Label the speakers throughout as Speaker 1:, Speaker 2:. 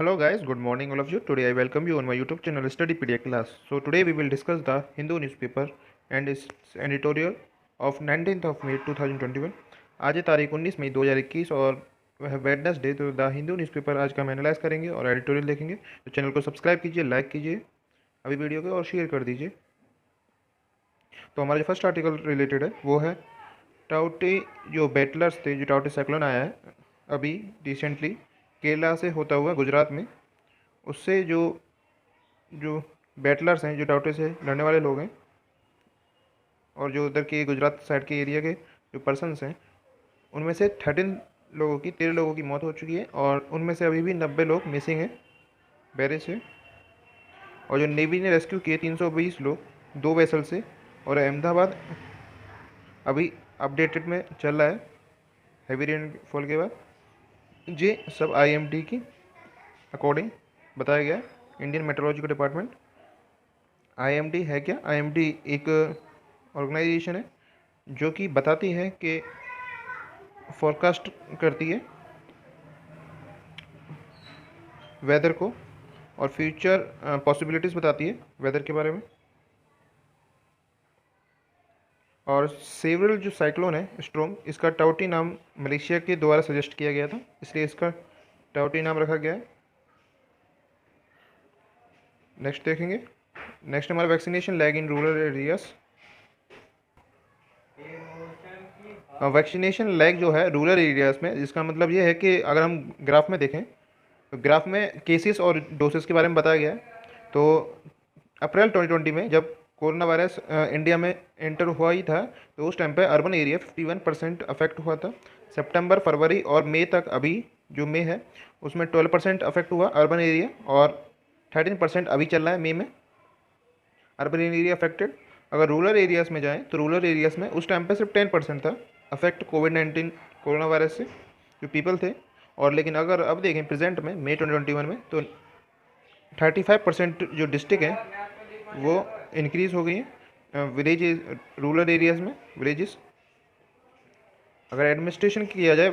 Speaker 1: Hello guys, good morning all of you. Today I welcome you on my YouTube channel Study PDF class. So today we will discuss the Hindu newspaper and its editorial of 19th of May 2021. आज है तारीख 19 मई 2021 और वह Wednesday. तो the Hindu newspaper आज का हम analyse करेंगे और एडिटोरियल देखेंगे। तो चैनल को सब्सक्राइब कीजिए, लाइक कीजिए अभी वीडियो को और शेयर कर दीजिए। तो हमारा जो फर्स्ट आर्टिकल रिलेटेड है वो है टाउटे जो बैटलर्स थे, जो टाउटे साइक्लोन आया है अभी रिसेंटली केरला से होता हुआ गुजरात में, उससे जो जो बैटलर्स हैं, जो टाउटे से लड़ने वाले लोग हैं और जो उधर के गुजरात साइड के एरिया के जो पर्सनस हैं, उनमें से 13 लोगों की मौत हो चुकी है और उनमें से अभी भी 90 लोग मिसिंग हैं बैरेज से। और जो नेवी ने रेस्क्यू किए 320 लोग 2 वेसल से। और अहमदाबाद अभी अपडेटेड में चल रहा है हैवी रेनफॉल के बाद। ये सब IMD की अकॉर्डिंग बताया गया है, इंडियन मेट्रोलॉजिकल डिपार्टमेंट। IMD है क्या? IMD एक ऑर्गेनाइजेशन है जो कि बताती है कि फोरकास्ट करती है वेदर को और फ्यूचर पॉसिबिलिटीज़ बताती है वेदर के बारे में। और सेवरल जो साइक्लोन है स्ट्रोम, इसका टाउटी नाम मलेशिया के द्वारा सजेस्ट किया गया था, इसलिए इसका टाउटी नाम रखा गया है। नेक्स्ट देखेंगे। नेक्स्ट हमारा vaccination lag in rural areas. Vaccination lag जो है रूरल एरियाज़ में, जिसका मतलब ये है कि अगर हम ग्राफ में देखें तो ग्राफ में केसेस और डोसेस के बारे में बताया गया है। तो अप्रैल 2020 में जब कोरोना वायरस इंडिया में एंटर हुआ ही था, तो उस टाइम पे अर्बन एरिया 51% अफेक्ट हुआ था। सितंबर, फरवरी और मई तक, अभी जो मई है उसमें 12% अफेक्ट हुआ अर्बन एरिया और 13% अभी चल रहा है मई में अर्बन एरिया अफेक्टेड। अगर रूरल एरियाज़ में जाएँ तो रूरल एरियाज़ में उस टाइम पे सिर्फ 10% था अफेक्ट कोविड-19 कोरोना वायरस से जो पीपल थे। और लेकिन अगर अब देखें प्रेजेंट में मई 2021 में, तो 35% जो डिस्ट्रिक्ट हैं वो इंक्रीज़ हो गई हैं विलेज रूरल एरियाज़ में विलेजेस। अगर एडमिनिस्ट्रेशन किया जाए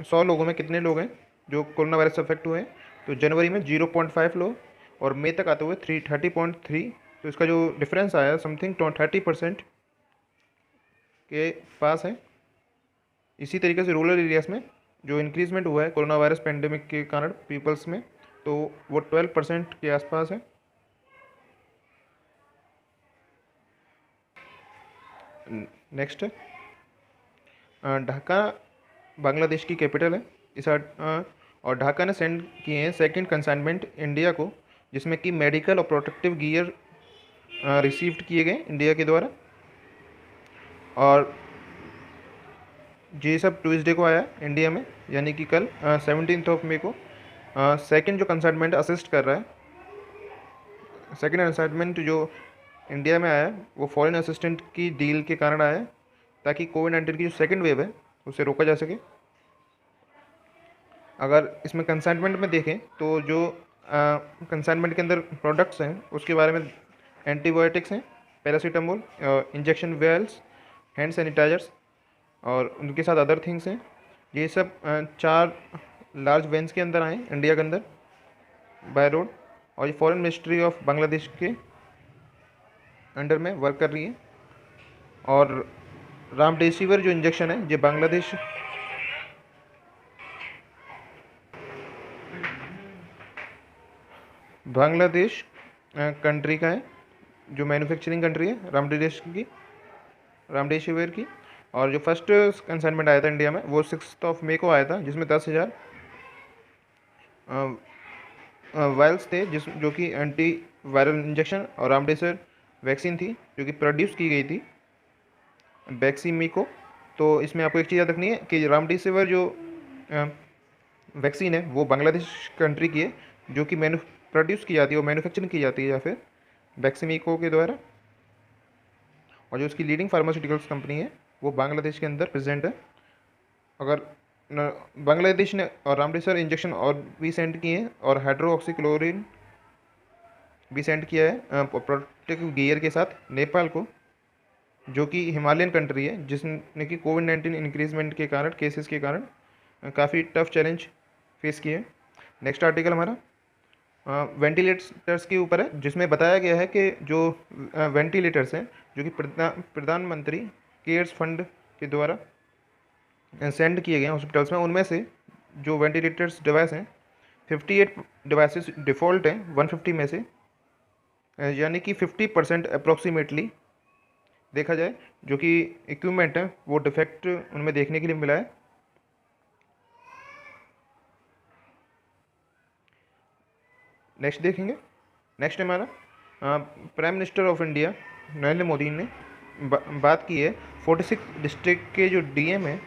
Speaker 1: 100 लोगों में कितने लोग हैं जो कोरोना वायरस से अफेक्ट हुए हैं, तो जनवरी में 0.5 लोग और मई तक आते हुए 30.3। तो इसका जो डिफरेंस आया समथिंग 30% के पास है। इसी तरीके से रूरल एरियाज़ में जो इंक्रीजमेंट हुआ है कोरोना वायरस पेंडेमिक के कारण पीपल्स में, तो वो 12% के आसपास है। नेक्स्ट है ढाका, बांग्लादेश की कैपिटल है और ढाका ने सेंड किए हैं सेकंड कंसाइनमेंट इंडिया को, जिसमें कि मेडिकल और प्रोटेक्टिव गियर रिसीव्ड किए गए इंडिया के द्वारा। और ये सब ट्यूसडे को आया इंडिया में, यानी कि कल 17 ऑफ मई को। सेकंड जो कंसाइनमेंट असिस्ट कर रहा है, सेकंड कंसाइनमेंट जो इंडिया में आया है वो फॉरेन असिस्टेंट की डील के कारण आया है, ताकि कोविड-19 की जो सेकंड वेव है उसे रोका जा सके। अगर इसमें कंसाइनमेंट में देखें तो जो कंसाइनमेंट के अंदर प्रोडक्ट्स हैं उसके बारे में एंटीबायोटिक्स हैं, paracetamol, injection vials, hand sanitisers और उनके साथ अदर थिंग्स हैं। ये सब 4 लार्ज वैन्स के अंदर आए इंडिया के अंदर बाय रोड, और ये फॉरेन मिनिस्ट्री ऑफ बांग्लादेश के अंडर में वर्क कर रही है। और रामडेसिविर जो इंजेक्शन है ये बांग्लादेश कंट्री का है, जो मैन्युफैक्चरिंग कंट्री है रामडेसिविर की। और जो फर्स्ट कंसाइनमेंट आया था इंडिया में वो 6 मई को आया था, जिसमें 10,000 वायल्स थे जो कि एंटी वायरल इंजेक्शन और रामडेसिविर वैक्सीन थी, जो कि प्रोड्यूस की गई थी वैक्सीमी को। तो इसमें आपको एक चीज़ याद रखनी है कि रामडेसिविर जो वैक्सीन है वो बांग्लादेश कंट्री की है, जो कि प्रोड्यूस की जाती है, वो मैन्युफैक्चरिंग की जाती है या फिर वैक्सीमीको के द्वारा। और जो उसकी लीडिंग फार्मास्यूटिकल्स कंपनी है वो बांग्लादेश के अंदर प्रेजेंट है। अगर बांग्लादेश ने और रामडेसिविर इंजेक्शन और भी सेंड किए हैं और हाइड्रोक्सीक्लोरिन भी सेंड किया है प्रोटेक्टिव गियर के साथ नेपाल को, जो कि हिमालयन कंट्री है, जिसने कि कोविड-19 इंक्रीजमेंट के कारण केसेस के कारण काफ़ी टफ चैलेंज फेस किए। नेक्स्ट आर्टिकल हमारा वेंटिलेटर्स के ऊपर है, जिसमें बताया गया है कि जो वेंटिलेटर्स हैं जो कि प्रधानमंत्री केयर्स फंड के द्वारा सेंड किए गए हैं हॉस्पिटल्स में, उनमें से जो वेंटिलेटर्स डिवाइस हैं 58 डिवाइसेस डिफ़ॉल्ट हैं 150 में से, यानी कि 50% अप्रॉक्सीमेटली देखा जाए जो कि इक्विपमेंट है वो डिफेक्ट उनमें देखने के लिए मिला है। नेक्स्ट देखेंगे। नेक्स्ट हमारा prime minister of India Narendra Modi ने बात की है 46 डिस्ट्रिक्ट के जो डीएम हैं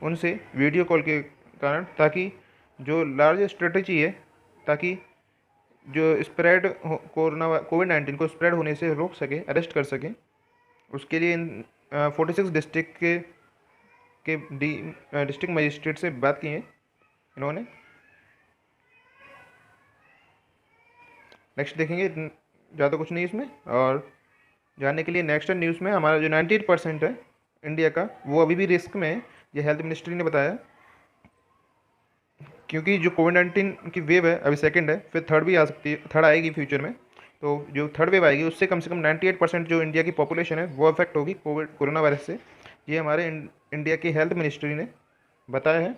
Speaker 1: उनसे वीडियो कॉल के कारण, ताकि जो लार्ज स्ट्रेटजी है ताकि जो स्प्रेड कोविड-19 को स्प्रेड होने से रोक सके, अरेस्ट कर सके, उसके लिए इन 46 डिस्ट्रिक्ट के डिस्ट्रिक्ट मजिस्ट्रेट से बात की है इन्होंने। नेक्स्ट देखेंगे, ज़्यादा कुछ नहीं इसमें, और जानने के लिए नेक्स्ट न्यूज़ में हमारा जो 98% है इंडिया का वो अभी भी रिस्क में है, ये हेल्थ मिनिस्ट्री ने बताया, क्योंकि जो कोविड-19 की वेव है अभी सेकंड है, फिर थर्ड भी आ सकती है, थर्ड आएगी फ्यूचर में। तो जो थर्ड वेव आएगी उससे कम से कम 98% जो इंडिया की पॉपुलेशन है वो अफेक्ट होगी कोरोना वायरस से। ये हमारे इंडिया की हेल्थ मिनिस्ट्री ने बताया है,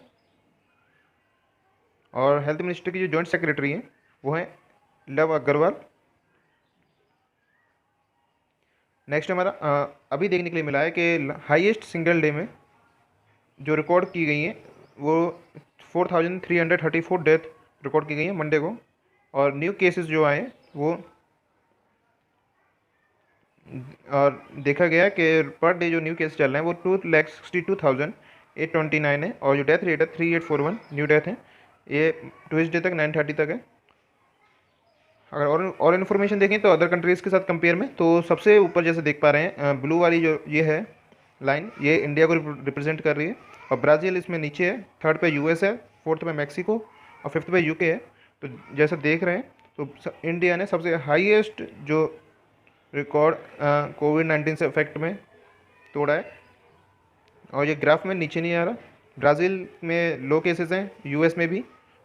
Speaker 1: और हेल्थ मिनिस्ट्री की जो जॉइंट सेक्रेटरी हैं वो हैं लव अग्रवाल। नेक्स्ट हमारा अभी देखने के लिए मिला है कि हाईएस्ट सिंगल डे में जो रिकॉर्ड की गई है वो 4334 डेथ रिकॉर्ड की गई है मंडे को, और न्यू केसेस जो आए वो और देखा गया कि पर डे जो न्यू केस चल रहे हैं वो 2,62,829 है, और जो डेथ रेट है 3841 न्यू डेथ है, ये ट्यूसडे तक 9:30 तक है। अगर और इन्फॉर्मेशन देखें तो अदर कंट्रीज़ के साथ कंपेयर में तो सबसे ऊपर जैसे देख पा रहे हैं ब्लू वाली जो ये है लाइन, ये इंडिया को रिप्रेजेंट कर रही है, और ब्राज़ील इसमें नीचे है, थर्ड पे यूएस है, फोर्थ पे मैक्सिको, और फिफ्थ पे यूके है। तो जैसा देख रहे हैं तो इंडिया ने सबसे हाईएस्ट जो रिकॉर्ड कोविड-19 से इफेक्ट में तोड़ा है, और ये ग्राफ में नीचे नहीं आ रहा। ब्राज़ील में लो केसेस हैं, यूएस में भी,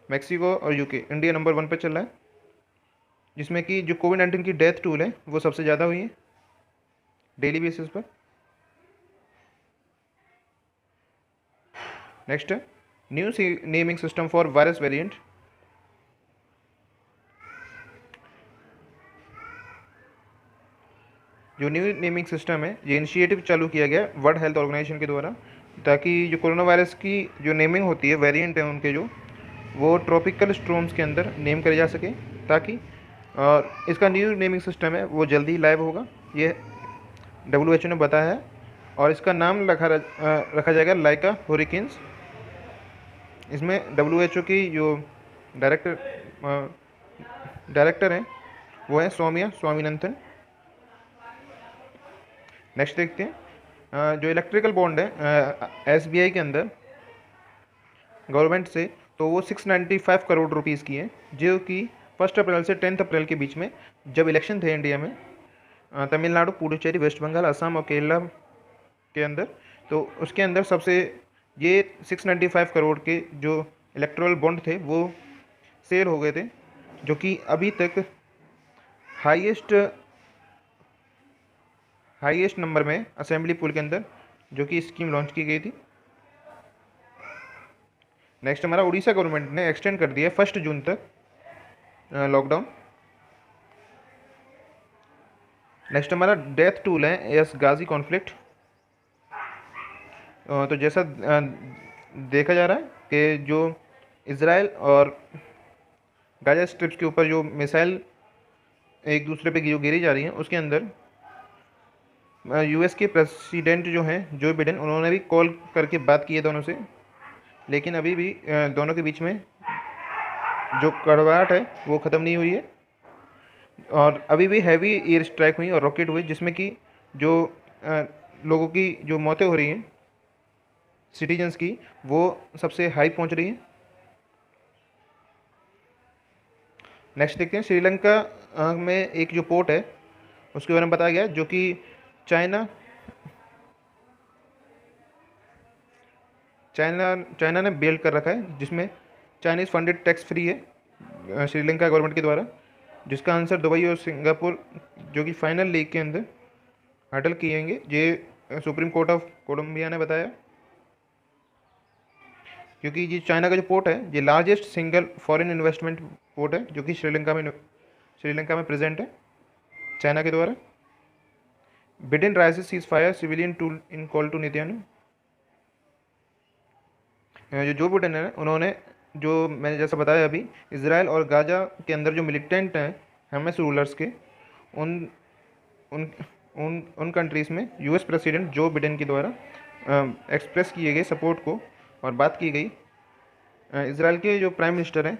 Speaker 1: मैक्सिको और यूके, इंडिया नंबर 1 पे चल रहा है, जिसमें कि जो कोविड-19 की डेथ टूल है वो सबसे ज़्यादा हुई है डेली बेसिस पर। नेक्स्ट है new naming system for virus variant. जो न्यू नेमिंग सिस्टम है ये इनिशिएटिव चालू किया गया वर्ल्ड हेल्थ ऑर्गेनाइजेशन के द्वारा, ताकि जो कोरोना वायरस की जो नेमिंग होती है वेरिएंट है उनके जो वो ट्रॉपिकल स्ट्रॉम्स के अंदर नेम करे जा सके, ताकि और इसका न्यू नेमिंग सिस्टम है वो जल्दी लाइव होगा, ये WHO ने बताया है, और इसका नाम रखा जाएगा लाइका होरिकेन्स। इसमें WHO की जो डायरेक्टर हैं वो हैं सौम्या स्वामीनाथन। नेक्स्ट देखते हैं जो इलेक्ट्रिकल बॉन्ड है SBI के अंदर गवर्नमेंट से, तो वो 695 करोड़ रुपीज़ की है, जो कि 1 अप्रैल से 10 अप्रैल के बीच में जब इलेक्शन थे इंडिया में तमिलनाडु, पुडुचेरी, वेस्ट बंगाल, असम और केरला के अंदर, तो उसके अंदर सबसे ये 695 करोड़ के जो इलेक्ट्रल बॉन्ड थे वो सेल हो गए थे, जो कि अभी तक हाईएस्ट नंबर में असेंबली पुल के अंदर जो कि स्कीम लॉन्च की गई थी। नेक्स्ट हमारा उड़ीसा गवर्नमेंट ने एक्सटेंड कर दिया 1 जून तक लॉकडाउन। नेक्स्ट हमारा डेथ टूल है यस गाजी कॉन्फ्लिक्ट। तो जैसा देखा जा रहा है कि जो इज़राइल और गाजा स्ट्रिप्स के ऊपर जो मिसाइल एक दूसरे पे जो गिरी जा रही हैं उसके अंदर US के प्रेसिडेंट जो हैं जो बिडेन, उन्होंने भी कॉल करके बात की है दोनों से, लेकिन अभी भी दोनों के बीच में जो कड़वाहट है वो ख़त्म नहीं हुई है, और अभी भी हैवी एयर स्ट्राइक हुई और रॉकेट हुई, जिसमें कि जो लोगों की जो मौतें हो रही हैं सिटीजन्स की वो सबसे हाई पहुंच रही है। नेक्स्ट देखते हैं श्रीलंका में एक जो पोर्ट है उसके बारे में बताया गया, जो कि चाइना ने बिल्ड कर रखा है, जिसमें चाइनीज़ फंडेड टैक्स फ्री है, श्रीलंका गवर्नमेंट के द्वारा, जिसका आंसर दुबई और सिंगापुर जो कि फाइनल लीग के अंदर हटल किएंगे, ये सुप्रीम कोर्ट ऑफ कोलंबिया ने बताया। क्योंकि ये चाइना का जो पोर्ट है ये largest single foreign investment port है जो कि श्रीलंका में प्रेजेंट है चाइना के द्वारा। Biden raises ceasefire civilian toll in call to Netanyahu. Joe Biden है उन्होंने, जो मैंने जैसा बताया अभी, इसराइल और गाजा के अंदर जो मिलिटेंट हैं हमास रूलर्स के, उन उन उन उन कंट्रीज़ में यूएस प्रेसिडेंट जो बिडेन के द्वारा एक्सप्रेस किए गए सपोर्ट को और बात की गई इसराइल के जो प्राइम मिनिस्टर हैं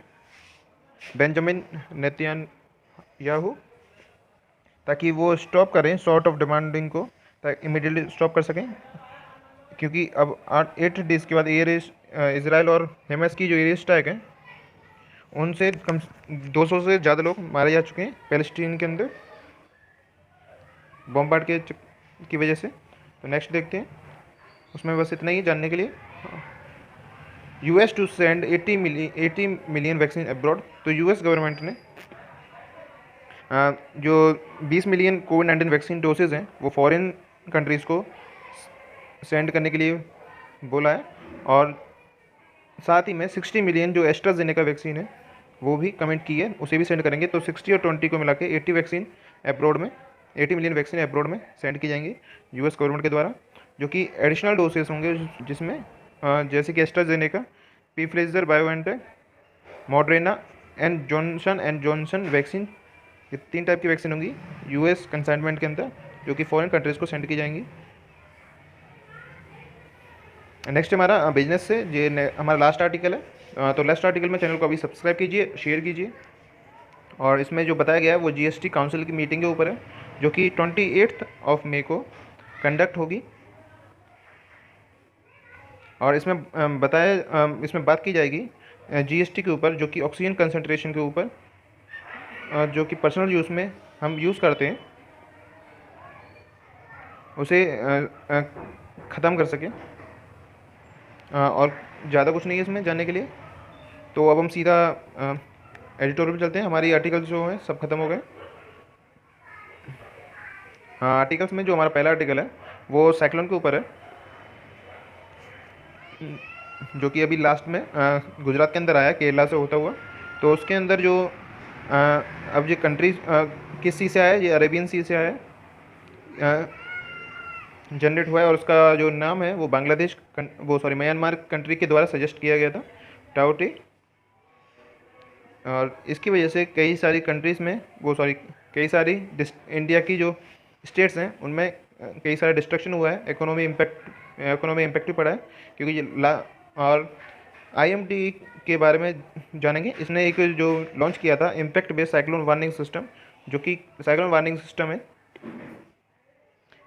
Speaker 1: बेंजामिन नेतन्याहू, ताकि वो स्टॉप करें शॉर्ट ऑफ डिमांडिंग को, ताकि इमीडिएटली स्टॉप कर सकें। क्योंकि अब 8 डेज़ के बाद एयर इसराइल और हमास की जो एयर स्ट्राइक है उनसे कम 200 से ज़्यादा लोग मारे जा चुके हैं पैलेस्टीन के अंदर बॉम्बार्ड की वजह से। तो नेक्स्ट देखते हैं, उसमें बस इतना ही जानने के लिए। US to send 80 million vaccine abroad. तो यूएस गवर्नमेंट ने जो 20 मिलियन कोविड-19 वैक्सीन डोसेज हैं वो फॉरेन कंट्रीज़ को सेंड करने के लिए बोला है, और साथ ही में 60 मिलियन जो एस्ट्राजेनेका वैक्सीन है वो भी कमेंट की है, उसे भी सेंड करेंगे। तो 60 और 20 को मिला के 80 वैक्सीन अब्रॉड में, 80 मिलियन वैक्सीन अब्रॉड में सेंड की जाएंगी यूएस गवर्नमेंट के द्वारा, जो कि एडिशनल डोसेज होंगे, जिसमें जैसे कि AstraZeneca, Pfizer BioNTech, Moderna and Johnson vaccine, ये 3 टाइप की वैक्सीन होंगी यूएस कंसाइनमेंट के अंदर, जो कि फॉरेन कंट्रीज़ को सेंड की जाएंगी। नेक्स्ट हमारा बिजनेस से, ये हमारा लास्ट आर्टिकल है। तो लास्ट आर्टिकल में चैनल को अभी सब्सक्राइब कीजिए, शेयर कीजिए। और इसमें जो बताया गया है वो जीएसटी काउंसिल की मीटिंग के ऊपर है, जो कि 28 मई को कंडक्ट होगी। और इसमें इसमें बात की जाएगी जीएसटी के ऊपर, जो कि ऑक्सीजन कंसंट्रेशन के ऊपर, जो कि पर्सनल यूज़ में हम यूज़ करते हैं उसे ख़त्म कर सकें। और ज़्यादा कुछ नहीं है इसमें जानने के लिए। तो अब हम सीधा एडिटोरियल पे चलते हैं। हमारी आर्टिकल्स जो हैं सब खत्म हो गए। हाँ, आर्टिकल्स में जो हमारा पहला आर्टिकल है वो साइक्लोन के ऊपर है, जो कि अभी लास्ट में गुजरात के अंदर आया, केरला से होता हुआ। तो उसके अंदर जो अब ये कंट्री किस सी से आया, ये अरेबियन सी से आया, जनरेट हुआ है, और उसका जो नाम है वो म्यांमार कंट्री के द्वारा सजेस्ट किया गया था, टाओटे। और इसकी वजह से कई सारी कंट्रीज़ में कई सारी इंडिया की जो स्टेट्स हैं उनमें कई सारा डिस्ट्रक्शन हुआ है, इकोनॉमी इम्पैक्ट भी पड़ा है। क्योंकि ये और आईएमडी के बारे में जानेंगे। इसने एक जो लॉन्च किया था impact based cyclone warning system, जो कि साइक्लोन वार्निंग सिस्टम है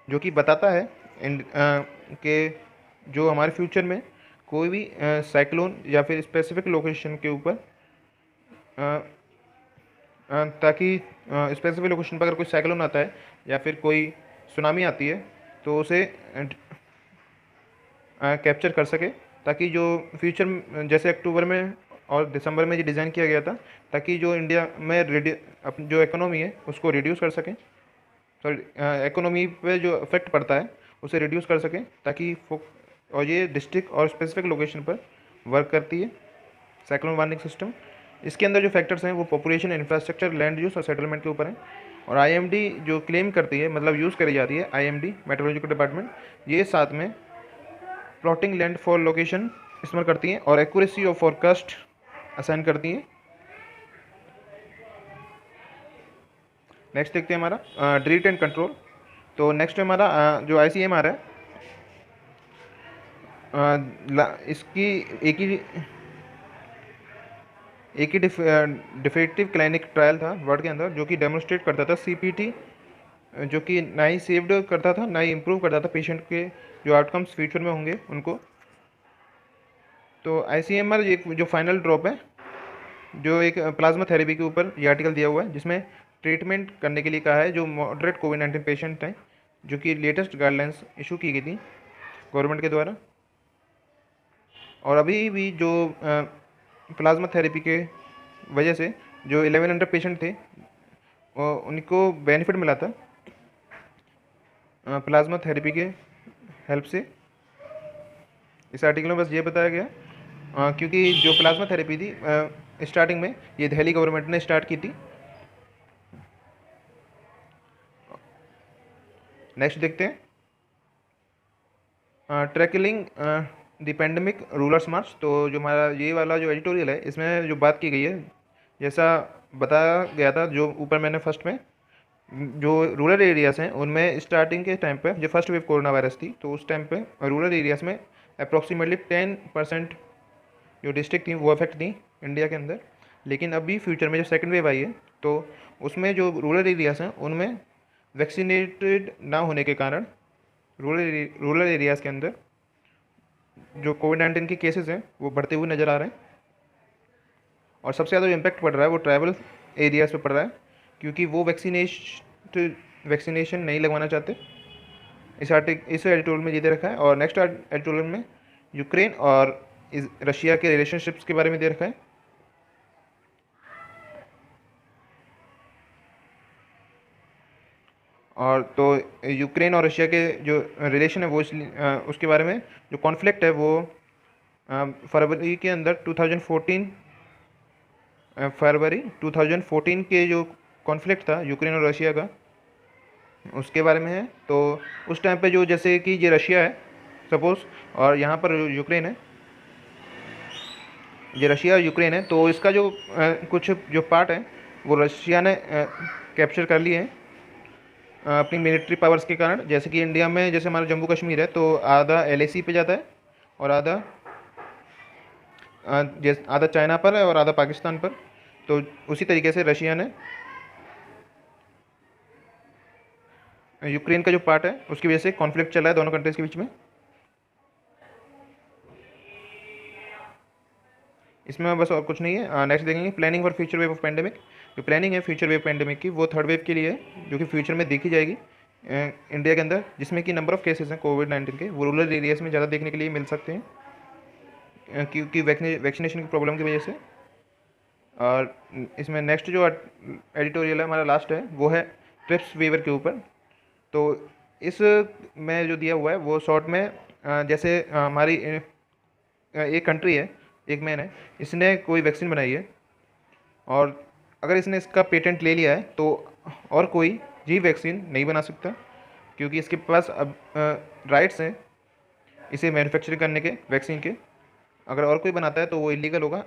Speaker 1: जो कि बताता है कि जो हमारे फ्यूचर में कोई भी साइक्लोन या फिर स्पेसिफिक लोकेशन के ऊपर, ताकि स्पेसिफिक लोकेशन पर अगर कोई साइक्लोन आता है या फिर कोई सुनामी आती है तो उसे कैप्चर कर सके, ताकि जो फ्यूचर जैसे अक्टूबर में और दिसंबर में ये डिज़ाइन किया गया था, ताकि जो इंडिया में जो इकोनॉमी है उसको रिड्यूस कर सकें, तो इकोनॉमी पे जो इफेक्ट पड़ता है उसे रिड्यूस कर सकें, ताकि और ये डिस्ट्रिक्ट और स्पेसिफिक लोकेशन पर वर्क करती है साइक्लोन वार्निंग सिस्टम। इसके अंदर जो फैक्टर्स हैं वो पॉपुलेशन, इंफ्रास्ट्रक्चर, लैंड यूज़ और सेटलमेंट के ऊपर हैं। और आईएमडी जो क्लेम करती है, मतलब यूज़ करी जाती है आईएमडी मेट्रोलॉजिकल डिपार्टमेंट, ये साथ में प्लॉटिंग लैंड फॉर लोकेशन इस्तेमाल करती हैं और एक्यूरेसी ऑफ फॉरकास्ट असाइन करती हैं। नेक्स्ट देखते हैं हमारा ड्रीट एंड कंट्रोल। तो नेक्स्ट हमारा जो आईसीएम आ रहा है, इसकी एक ही डिफेक्टिव क्लिनिक ट्रायल था वर्ल्ड के अंदर, जो कि डेमोन्स्ट्रेट करता था सीपीटी, जो कि ना ही सेव्ड करता था ना ही इम्प्रूव करता था पेशेंट के जो आउटकम्स फ्यूचर में होंगे उनको। तो आईसीएमआर एक जो फाइनल ड्रॉप है, जो एक प्लाज्मा थेरेपी के ऊपर ये आर्टिकल दिया हुआ है, जिसमें ट्रीटमेंट करने के लिए कहा है जो मॉडरेट कोविड-19 पेशेंट हैं, जो कि लेटेस्ट गाइडलाइंस इशू की गई थी गवर्नमेंट के द्वारा। और अभी भी जो प्लाज्मा थेरेपी के वजह से जो 1100 पेशेंट थे उनको बेनिफिट मिला था प्लाज्मा थेरेपी के हेल्प से। इस आर्टिकल में बस ये बताया गया क्योंकि जो प्लाज्मा थेरेपी थी स्टार्टिंग में ये दिल्ली गवर्नमेंट ने स्टार्ट की थी। नेक्स्ट देखते हैं ट्रैकलिंग द पेंडेमिक रूलर्स मार्च। तो जो हमारा ये वाला जो एडिटोरियल है इसमें जो बात की गई है, जैसा बताया गया था जो ऊपर मैंने फर्स्ट में, जो रूरल एरियाज़ हैं उनमें स्टार्टिंग के टाइम पे जो फर्स्ट वेव कोरोना वायरस थी तो उस टाइम पे रूरल एरियाज़ में अप्रॉक्सीमेटली 10% जो डिस्ट्रिक्ट थी वो अफेक्ट थी इंडिया के अंदर। लेकिन अभी फ्यूचर में जो सेकेंड वेव आई है तो उसमें जो रूरल एरियाज़ हैं उनमें वैक्सीनेटेड ना होने के कारण रूरल एरियाज़ के अंदर जो कोविड-19 के केसेस हैं वो बढ़ते हुए नज़र आ रहे हैं। और सबसे ज़्यादा जो इम्पैक्ट पड़ रहा है वो ट्रैवल एरियाज़ पे पड़ रहा है क्योंकि वो वैक्सीनेशन नहीं लगवाना चाहते। इस एडिटोरियल में ये दे रखा है। और नेक्स्ट एडिटोरियल में यूक्रेन और रशिया के रिलेशनशिप्स के बारे में दे रखा है। और तो यूक्रेन और रशिया के जो रिलेशन है वो उसके बारे में जो कॉन्फ्लिक्ट है वो फरवरी के अंदर 2014 के जो कॉन्फ्लिक्ट था यूक्रेन और रशिया का उसके बारे में है। तो उस टाइम पे जो जैसे कि ये रशिया है सपोज़ और यहाँ पर यूक्रेन है, ये रशिया और यूक्रेन है, तो इसका जो कुछ जो पार्ट है वो रशिया ने कैप्चर कर लिए हैं अपनी मिलिट्री पावर्स के कारण। जैसे कि इंडिया में जैसे हमारा जम्मू कश्मीर है तो आधा LAC पे जाता है और आधा आधा चाइना पर है और आधा पाकिस्तान पर। तो उसी तरीके से रशिया ने यूक्रेन का जो पार्ट है उसकी वजह से कॉन्फ्लिक्ट चला है दोनों कंट्रीज़ के बीच में। इसमें बस और कुछ नहीं है। नेक्स्ट देखेंगे planning for future wave of pandemic. जो प्लानिंग है फ्यूचर वेव पेंडेमिक की वो थर्ड वेव के लिए है जो कि फ्यूचर में देखी जाएगी इंडिया के अंदर, जिसमें कि नंबर ऑफ़ केसेस हैं कोविड-19 के वो रूरल एरियाज़ में ज़्यादा देखने के लिए मिल सकते हैं क्योंकि वैक्सीनेशन की प्रॉब्लम की वजह से। और इसमें नेक्स्ट जो एडिटोरियल है हमारा लास्ट है वो है ट्रिप्स वीवर के ऊपर। तो इस में जो दिया हुआ है वो शॉर्ट में जैसे हमारी एक कंट्री है, एक मैन है, इसने कोई वैक्सीन बनाई है और अगर इसने इसका पेटेंट ले लिया है तो और कोई ये वैक्सीन नहीं बना सकता क्योंकि इसके पास अब राइट्स हैं इसे मैन्युफैक्चर करने के वैक्सीन के। अगर और कोई बनाता है तो वो इलीगल होगा।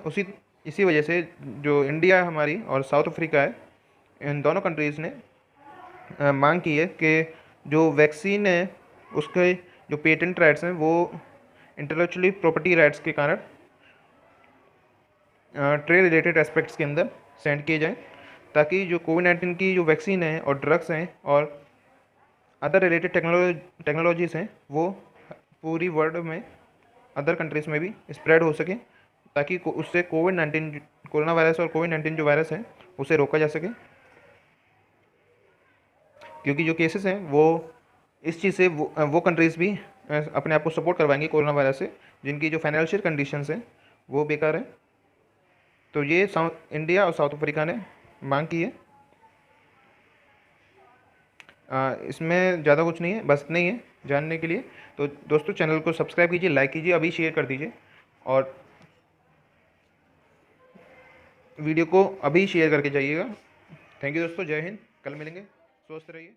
Speaker 1: इसी वजह से जो इंडिया हमारी और साउथ अफ्रीका है इन दोनों कंट्रीज़ ने मांग की है कि जो वैक्सीन है उसके जो पेटेंट राइट्स हैं वो इंटेलेक्चुअली प्रॉपर्टी राइट्स के कारण ट्रेड रिलेटेड एस्पेक्ट्स के अंदर सेंड किए जाएं ताकि जो कोविड-19 की जो वैक्सीन है और ड्रग्स हैं और अदर रिलेटेड टेक्नोलॉजीज़ हैं वो पूरी वर्ल्ड में अदर कंट्रीज़ में भी स्प्रेड हो सके ताकि उससे कोविड-19 कोरोना वायरस और कोविड-19 जो वायरस है उसे रोका जा सके। क्योंकि जो केसेस हैं वो इस चीज़ से वो कंट्रीज़ भी अपने आप को सपोर्ट करवाएंगी कोरोना वायरस से जिनकी जो फाइनेंशियल कंडीशंस हैं वो बेकार है। तो ये इंडिया और साउथ अफ्रीका ने मांग की है। इसमें ज़्यादा कुछ नहीं है, बस इतना ही है जानने के लिए। तो दोस्तों चैनल को सब्सक्राइब कीजिए, लाइक कीजिए, अभी शेयर कर दीजिए और वीडियो को अभी शेयर करके जाइएगा। थैंक यू दोस्तों, जय हिंद। कल मिलेंगे, स्वस्थ रहिए।